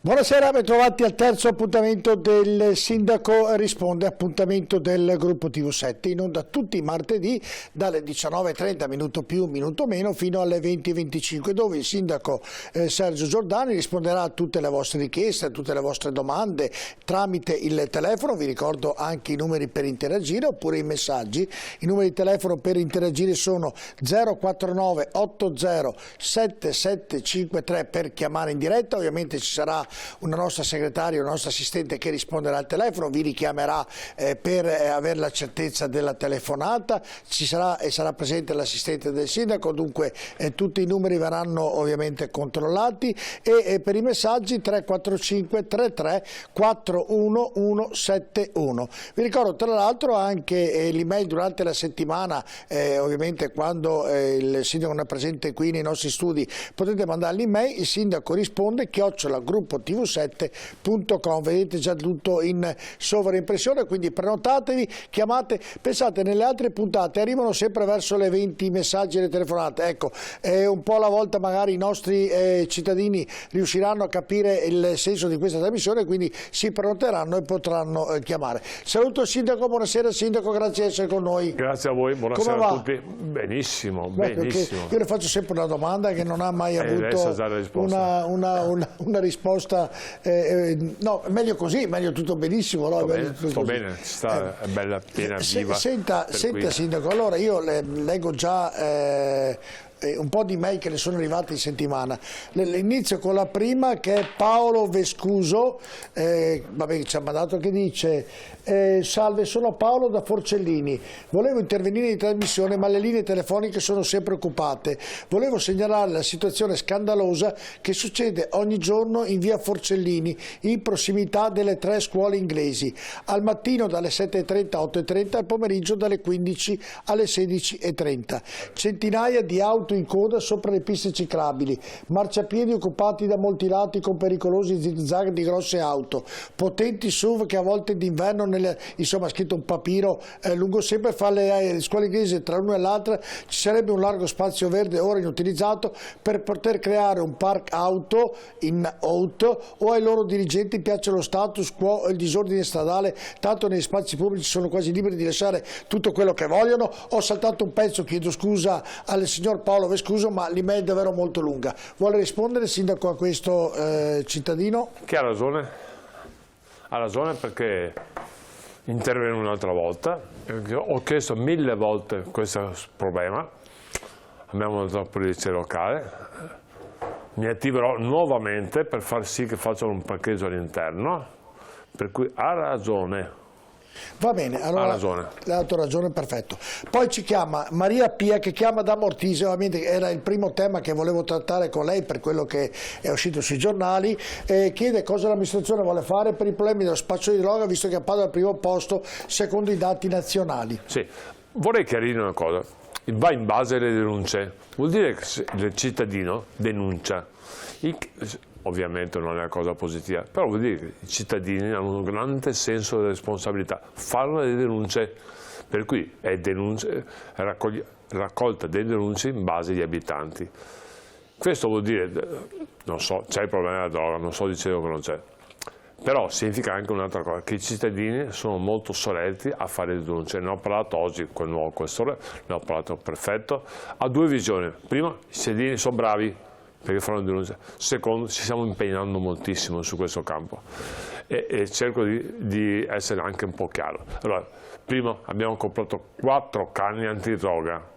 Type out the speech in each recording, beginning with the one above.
Buonasera, ben trovati al terzo appuntamento del Sindaco Risponde, appuntamento del gruppo TV7, in onda tutti i martedì dalle 19:30, minuto più, minuto meno, fino alle 20:25, dove il Sindaco Sergio Giordani risponderà a tutte le vostre richieste, a tutte le vostre domande tramite il telefono. Vi ricordo anche i numeri per interagire oppure i messaggi. I numeri di telefono per interagire sono 049 80 7753 per chiamare in diretta. Ovviamente ci sarà una nostra segretaria, una nostra assistente che risponderà al telefono, vi richiamerà per avere la certezza della telefonata, ci sarà e sarà presente l'assistente del sindaco, dunque tutti i numeri verranno ovviamente controllati e per i messaggi 345 33 41171. Vi ricordo tra l'altro anche l'email durante la settimana, ovviamente quando il sindaco non è presente qui nei nostri studi potete mandare l'email, il sindaco risponde @gruppo-tv7.com. vedete già tutto in sovraimpressione, quindi prenotatevi, chiamate. Pensate, nelle altre puntate arrivano sempre verso le 20 messaggi e le telefonate, ecco, un po' alla volta magari i nostri cittadini riusciranno a capire il senso di questa trasmissione, quindi si prenoteranno e potranno chiamare. Saluto il sindaco, buonasera sindaco, grazie di essere con noi. Grazie a voi, buonasera a tutti. Benissimo, benissimo. Io le faccio sempre una domanda che non ha mai avuto una risposta, no, meglio così, meglio tutto benissimo. No? Sto bene, è bella, piena, viva. Senta sindaco, allora io leggo già un po' di mail che ne sono arrivate in settimana. Inizio con la prima, che è Paolo Vescuso, vabbè, ci ha mandato, che dice salve, sono Paolo da Forcellini, volevo intervenire in trasmissione ma le linee telefoniche sono sempre occupate. Volevo segnalare la situazione scandalosa che succede ogni giorno in via Forcellini, in prossimità delle 3 scuole inglesi, al mattino dalle 7:30 a 8:30, al pomeriggio dalle 15 alle 16:30. Centinaia di auto in coda sopra le piste ciclabili, marciapiedi occupati da molti lati con pericolosi zigzag di grosse auto, potenti SUV che a volte d'inverno, insomma, scritto un papiro lungo sempre, fa le scuole inglesi tra l'una e l'altra. Ci sarebbe un largo spazio verde ora inutilizzato per poter creare un park auto in auto, o ai loro dirigenti piace lo status quo e il disordine stradale, tanto nei spazi pubblici sono quasi liberi di lasciare tutto quello che vogliono. Ho saltato un pezzo, chiedo scusa al signor Paolo Vescuso, ma l'email è davvero molto lunga. Vuole rispondere, sindaco, a questo cittadino? Che ha ragione perché interviene un'altra volta. Ho chiesto 1000 volte questo problema, abbiamo la polizia locale, mi attiverò nuovamente per far sì che facciano un parcheggio all'interno, per cui ha ragione. Va bene, allora ha dato ragione, perfetto. Poi ci chiama Maria Pia, che chiama da Mortise, ovviamente era il primo tema che volevo trattare con lei per quello che è uscito sui giornali, chiede cosa l'amministrazione vuole fare per i problemi dello spaccio di droga, visto che a Padova è al primo posto secondo i dati nazionali. Sì, vorrei chiarire una cosa, va in base alle denunce, vuol dire che il cittadino denuncia. Ovviamente non è una cosa positiva, però vuol dire che i cittadini hanno un grande senso di responsabilità, fanno le denunce, per cui è raccolta delle denunce in base agli abitanti. Questo vuol dire, non so, c'è il problema della droga, non sto dicendo che non c'è, però significa anche un'altra cosa, che i cittadini sono molto solenti a fare le denunce. Ne ho parlato oggi con il nuovo questore, ne ho parlato perfetto, ha 2 visioni: prima, i cittadini sono bravi perché fanno denuncia. Secondo, ci stiamo impegnando moltissimo su questo campo e cerco di essere anche un po' chiaro. Allora, prima abbiamo comprato 4 canne antidroga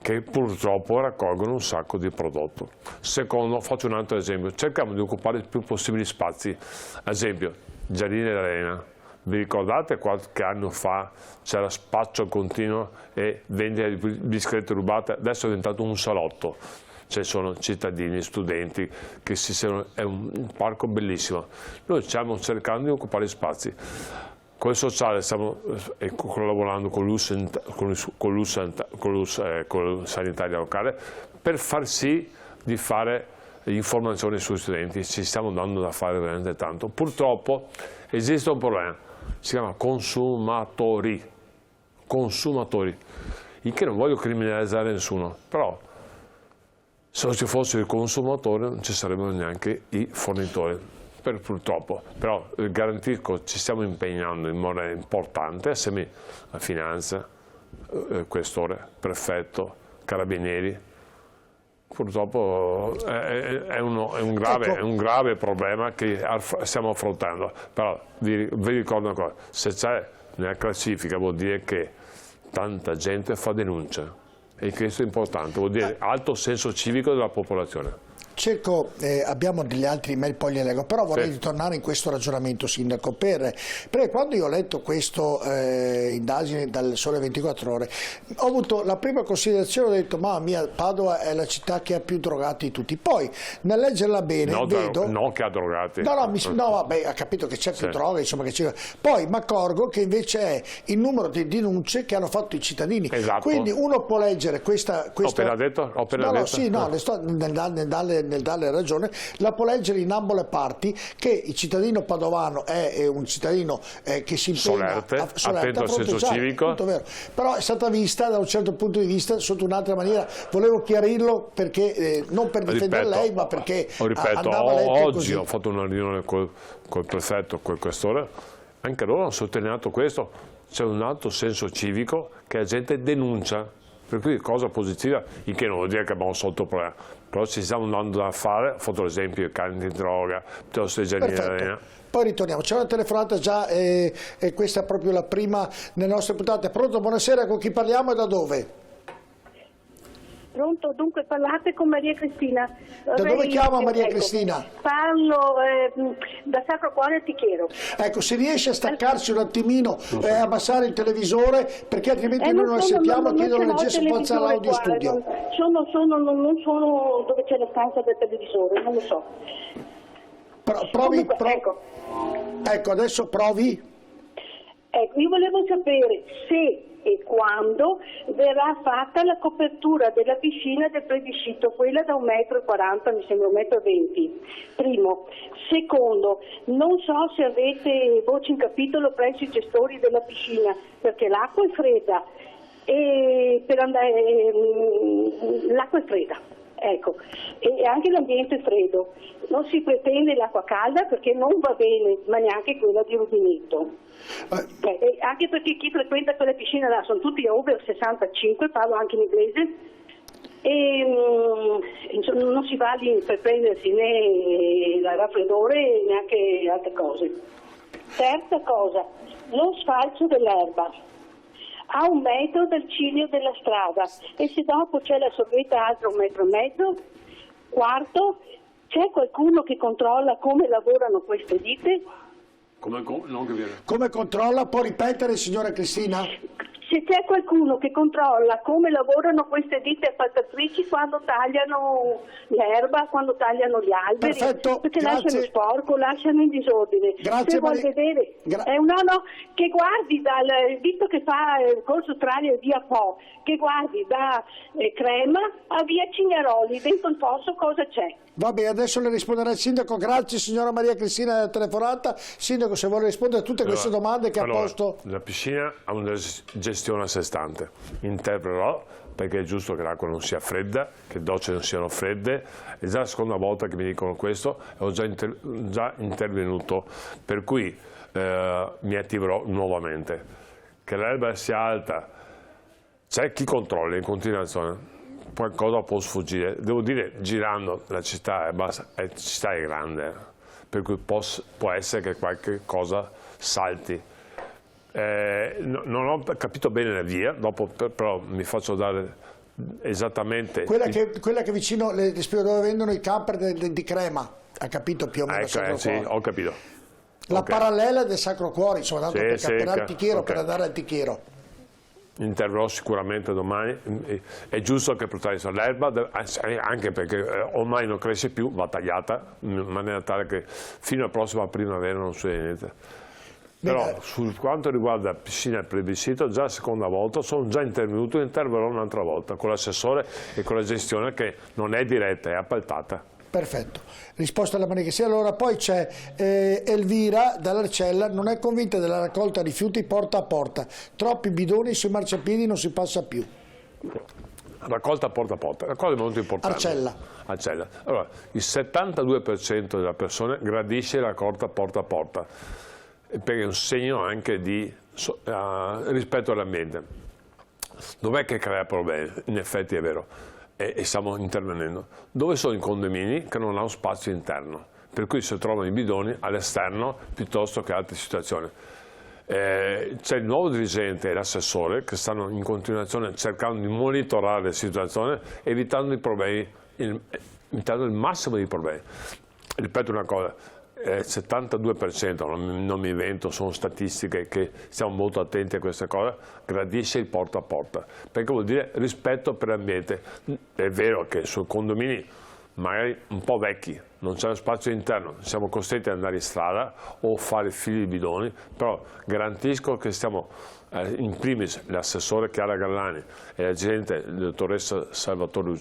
che purtroppo raccolgono un sacco di prodotto. Secondo, faccio un altro esempio, cerchiamo di occupare il più possibile spazi. Ad esempio, Giardini dell'Arena. Vi ricordate qualche anno fa c'era spaccio continuo e vendita di biciclette rubate? Adesso è diventato un salotto. Ci sono cittadini, studenti, è un parco bellissimo. Noi stiamo cercando di occupare spazi. Con il sociale stiamo collaborando con il sanitario locale per far sì di fare informazioni sugli studenti. Ci stiamo dando da fare veramente tanto. Purtroppo esiste un problema, si chiama consumatori, il che non voglio criminalizzare nessuno, però se non ci fossero i consumatori non ci sarebbero neanche i fornitori. purtroppo, però garantisco ci stiamo impegnando in modo importante assieme a finanza, questore, prefetto, carabinieri. Purtroppo è un grave problema che stiamo affrontando, però vi ricordo una cosa, se c'è nella classifica vuol dire che tanta gente fa denuncia e questo è importante, vuol dire alto senso civico della popolazione. Cerco, abbiamo degli altri email, poi li leggo, però vorrei ritornare in questo ragionamento, Sindaco, perché quando io ho letto questa indagine dal Sole 24 Ore, ho avuto la prima considerazione, ho detto, mamma mia, Padova è la città che ha più drogati di tutti, poi nel leggerla bene vedo... No, che ha drogati. No, vabbè, ha capito che c'è più droga, insomma, che c'è... Poi mi accorgo che invece è il numero di denunce che hanno fatto i cittadini. Esatto. Quindi uno può leggere questa... Ho appena detto? nel darle ragione, la può leggere in ambo le parti, che il cittadino padovano è un cittadino che si impegna attento al senso civico, vero. Però è stata vista da un certo punto di vista sotto un'altra maniera, volevo chiarirlo perché non per difendere lei, ma perché andava letto oggi così. Ho fatto una riunione col prefetto, col questore, anche loro hanno sottolineato questo, c'è un alto senso civico che la gente denuncia, per cui cosa positiva, il che non vuol dire che abbiamo sotto problema, però ci stiamo andando a fare, ho fatto l'esempio di carne di droga, piuttosto di Gianina. Poi ritorniamo, c'è una telefonata già e questa è proprio la prima nelle nostre puntate. Pronto, buonasera, con chi parliamo e da dove? Pronto, dunque parlate con Maria Cristina. Da dove chiama Maria Cristina? Parlo da Sacro Cuore Antichiero. Ecco, se riesce a staccarsi un attimino e abbassare il televisore, perché altrimenti noi non la sentiamo, chiedo alla regia se può alzare l'audio studio. Non sono dove c'è la stanza del televisore, non lo so. Provi, ecco, adesso provi. Ecco, io volevo sapere se e quando verrà fatta la copertura della piscina del plebiscito, quella da 1,40 m, mi sembra 1,20 m. Primo. Secondo, non so se avete voce in capitolo presso i gestori della piscina, perché l'acqua è fredda e l'acqua è fredda. Ecco, e anche l'ambiente è freddo. Non si pretende l'acqua calda perché non va bene, ma neanche quella di rubinetto. Anche perché chi frequenta quella piscina là sono tutti over 65, parlo anche in inglese, e non si va lì per prendersi né il raffreddore né neanche altre cose. Terza cosa, lo sfalcio dell'erba a 1 metro dal ciglio della strada e se dopo c'è la sorvetta altra 1,5 m. Quarto, c'è qualcuno che controlla come lavorano queste ditte? Come controlla? Può ripetere, signora Cristina? Se c'è qualcuno che controlla come lavorano queste ditte appaltatrici quando tagliano l'erba, quando tagliano gli alberi, perfetto, perché grazie. Lasciano sporco, lasciano in disordine. Grazie, se vuol vedere, che guardi visto che fa il corso Australia e via Po, che guardi da Crema a via Cignaroli, dentro il fosso cosa c'è? Va bene, adesso le risponderà il Sindaco. Grazie signora Maria Cristina della telefonata. Sindaco, se vuole rispondere a tutte queste domande che ha posto. La piscina ha una gestione a sé stante, interverrò perché è giusto che l'acqua non sia fredda, che le docce non siano fredde, è già la seconda volta che mi dicono questo e ho già intervenuto, per cui mi attiverò nuovamente. Che l'erba sia alta, c'è chi controlla in continuazione. Qualcosa può sfuggire, devo dire, girando la città la città è grande, per cui può essere che qualche cosa salti. Non ho capito bene la via, dopo però mi faccio dare esattamente... Quella che vicino, le spiego dove vendono i camper di Crema, ha capito più o meno? Sì, ho capito. La parallela del Sacro Cuore, insomma, tanto per Antichiero, per andare a Antichiero. Interverrò sicuramente domani, è giusto che protegga l'erba, anche perché ormai non cresce più, va tagliata in maniera tale che fino alla prossima primavera non succede niente. Però su quanto riguarda la piscina e il plebiscito, già la seconda volta sono già intervenuto e interverrò un'altra volta con l'assessore e con la gestione che non è diretta, è appaltata. Perfetto, risposta alla Maria Cristina. Allora poi c'è Elvira dall'Arcella, non è convinta della raccolta rifiuti porta a porta, troppi bidoni sui marciapiedi non si passa più. Raccolta porta a porta, la cosa è molto importante. Arcella. Allora, il 72% delle persone gradisce la raccolta porta a porta, perché è un segno anche di rispetto all'ambiente. Dov'è che crea problemi? In effetti è vero, e stiamo intervenendo. Dove sono i condomini che non hanno spazio interno, per cui si trovano i bidoni all'esterno piuttosto che altre situazioni. C'è il nuovo dirigente e l'assessore che stanno in continuazione cercando di monitorare la situazione, evitando i problemi, evitando il massimo dei problemi. Ripeto una cosa, il 72%, non mi invento, sono statistiche che stiamo molto attenti a queste cose, gradisce il porta a porta, perché vuol dire rispetto per l'ambiente. È vero che sui condomini magari un po' vecchi, non c'è spazio interno, siamo costretti ad andare in strada o fare fili di bidoni, però garantisco che stiamo, in primis l'assessore Chiara Gallani e la gente, la dottoressa Salvatore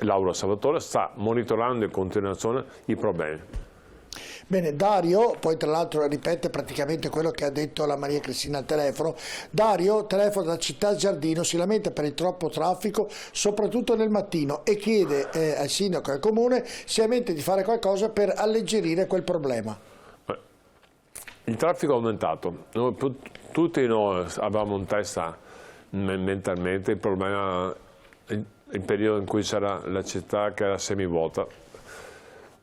Laura Salvatore sta monitorando in continuazione i problemi. Bene, Dario, poi tra l'altro ripete praticamente quello che ha detto la Maria Cristina al telefono. Dario telefona da Città Giardino, si lamenta per il troppo traffico, soprattutto nel mattino, e chiede al sindaco e al comune se ha in mente di fare qualcosa per alleggerire quel problema. Il traffico è aumentato, tutti noi avevamo in testa mentalmente il problema, il periodo in cui c'era la città che era semivuota.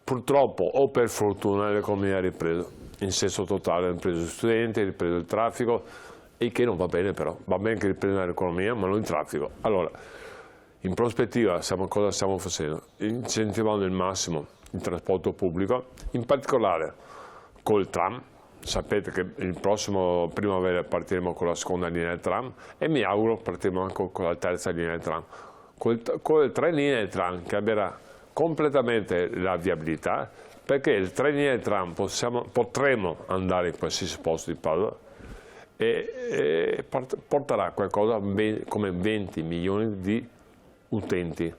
Purtroppo o per fortuna l'economia ha ripreso, in senso totale ha ripreso gli studenti, ha ripreso il traffico, il che non va bene però, va bene che riprenda l'economia ma non il traffico. Allora, in prospettiva cosa stiamo facendo? Incentivando il massimo il trasporto pubblico, in particolare col tram. Sapete che il prossimo primavera partiremo con la seconda linea del tram e mi auguro partiremo anche con la terza linea del tram. Con le 3 linee del tram cambierà completamente la viabilità, perché il 3 linee del tram potremo andare in qualsiasi posto di Padova e porterà qualcosa come 20 milioni di utenti.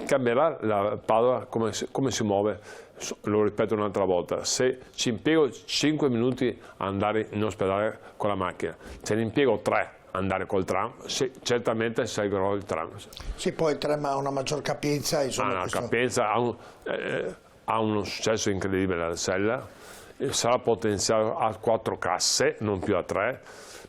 Cambierà la Padova come si muove, lo ripeto un'altra volta, se ci impiego 5 minuti a andare in ospedale con la macchina, se ne impiego 3 andare col tram, certamente sceglierò il tram. Sì, poi il tram ha una maggior capienza. Insomma, capienza, ha uno successo incredibile la Sella, sarà potenziato a 4 casse, non più a 3,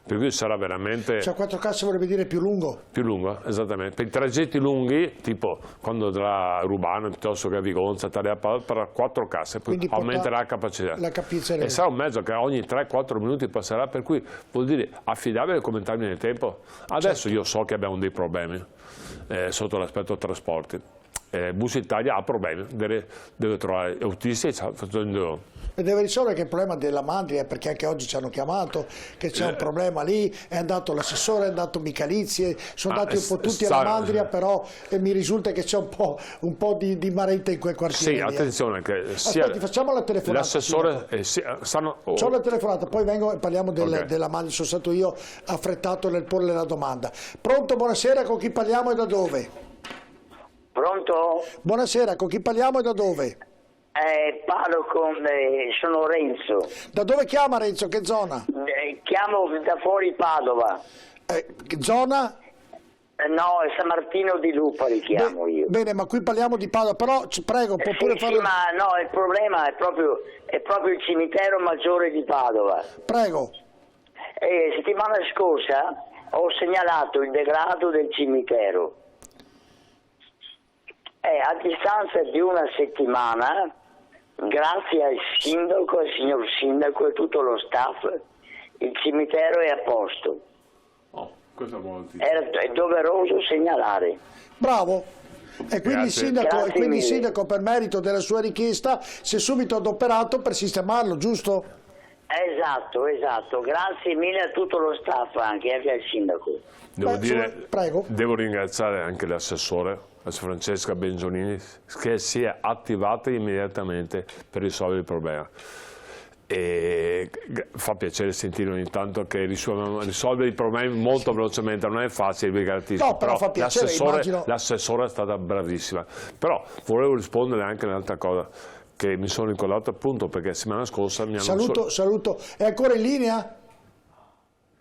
per cui sarà veramente... Cioè 4 casse vorrebbe dire più lungo? Più lungo, esattamente. Per i tragetti lunghi, tipo quando da Rubano piuttosto che a Vigonza, per 4 casse, poi aumenterà la capacità. E sarà un mezzo che ogni 3-4 minuti passerà, per cui vuol dire affidabile come termine di tempo. Adesso io so che abbiamo dei problemi sotto l'aspetto trasporti. Bus Italia ha problemi, deve trovare autisti e deve risolvere il problema della Mandria, perché anche oggi ci hanno chiamato che c'è un problema lì, è andato l'assessore, è andato Michalizzi, sono andati un po' tutti alla Mandria, però mi risulta che c'è un po' di maretta in quel quartiere. Sì, attenzione che aspetti, facciamo la telefonata. L'assessore c'ho la telefonata, poi vengo e parliamo della Mandria, sono stato io affrettato nel porle la domanda. Pronto, buonasera, con chi parliamo e da dove? Pronto? Buonasera, con chi parliamo e da dove? Parlo sono Renzo. Da dove chiama Renzo? Che zona? Chiamo da fuori Padova. Zona? No, San Martino di Lupari chiamo io. Bene, ma qui parliamo di Padova, però prego, può pure fare... Sì, ma no, il problema è proprio il cimitero maggiore di Padova. Prego. Settimana scorsa ho segnalato il degrado del cimitero. A distanza di una settimana, grazie al sindaco, al signor sindaco e tutto lo staff, il cimitero è a posto. Questa è buona notizia. È doveroso segnalare. Bravo. E quindi il sindaco, per merito della sua richiesta, si è subito adoperato per sistemarlo, giusto? Esatto. Grazie mille a tutto lo staff, anche al sindaco. Devo ringraziare anche l'assessore, Francesca Benzolini, che si è attivata immediatamente per risolvere il problema. E fa piacere sentire ogni tanto che risolve i problemi molto velocemente, non è facile, vi garantisco. No, però fa piacere, l'assessore è stata bravissima. Però volevo rispondere anche a un'altra cosa che mi sono ricordato, appunto perché la settimana scorsa mi hanno... Saluto. È ancora in linea?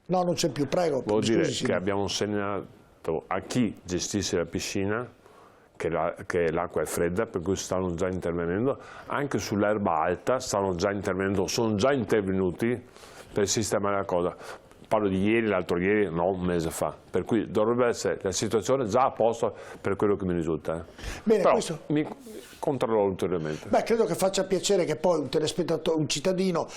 No, non c'è più, prego. Vuol dire che abbiamo segnalato ricordato a chi gestisce la piscina che l'acqua è fredda, per cui stanno già intervenendo, anche sull'erba alta stanno già intervenendo, sono già intervenuti per sistemare la cosa. Parlo di ieri, l'altro ieri, no, un mese fa, per cui dovrebbe essere la situazione già a posto per quello che mi risulta. Bene, però questo... mi controllerò ulteriormente. Beh, credo che faccia piacere che poi un telespettatore, un cittadino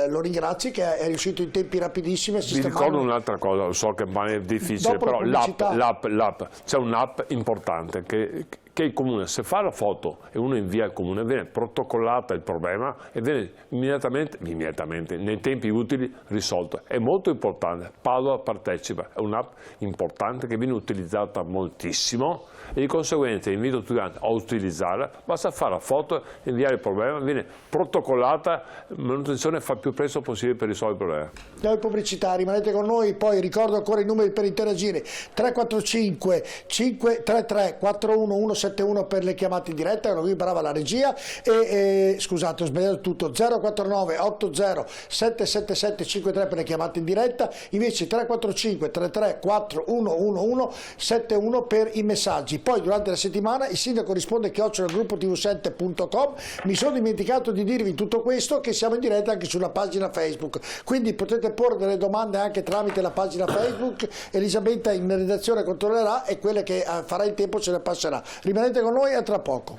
lo ringrazi, che è riuscito in tempi rapidissimi a Vi sistemare. ricordo un'altra cosa, so che è difficile, Dopo però la pubblicità. l'app, c'è un'app importante che il comune, se fa la foto e uno invia al comune, viene protocollata il problema e viene immediatamente, nei tempi utili, risolto. È molto importante, Padova partecipa, è un'app importante che viene utilizzata moltissimo e di conseguenza invito tutti quanti a utilizzarla, basta fare la foto, inviare il problema, viene protocollata, manutenzione fa il più presto possibile per risolvere il problema. Andiamo in pubblicità, rimanete con noi, poi ricordo ancora i numeri per interagire: 345 533 41171 per le chiamate in diretta, qui brava la regia, e scusate, ho sbagliato tutto, 049 80 777 53 per le chiamate in diretta, invece 345 33 411171 per i messaggi. Poi durante la settimana il sindaco risponde @gruppo-tv7.com. Mi sono dimenticato di dirvi tutto questo, che siamo in diretta anche sulla pagina Facebook, quindi potete porre delle domande anche tramite la pagina Facebook. Elisabetta in redazione controllerà e quelle che farà in tempo ce le passerà. Rimanete con noi, a tra poco.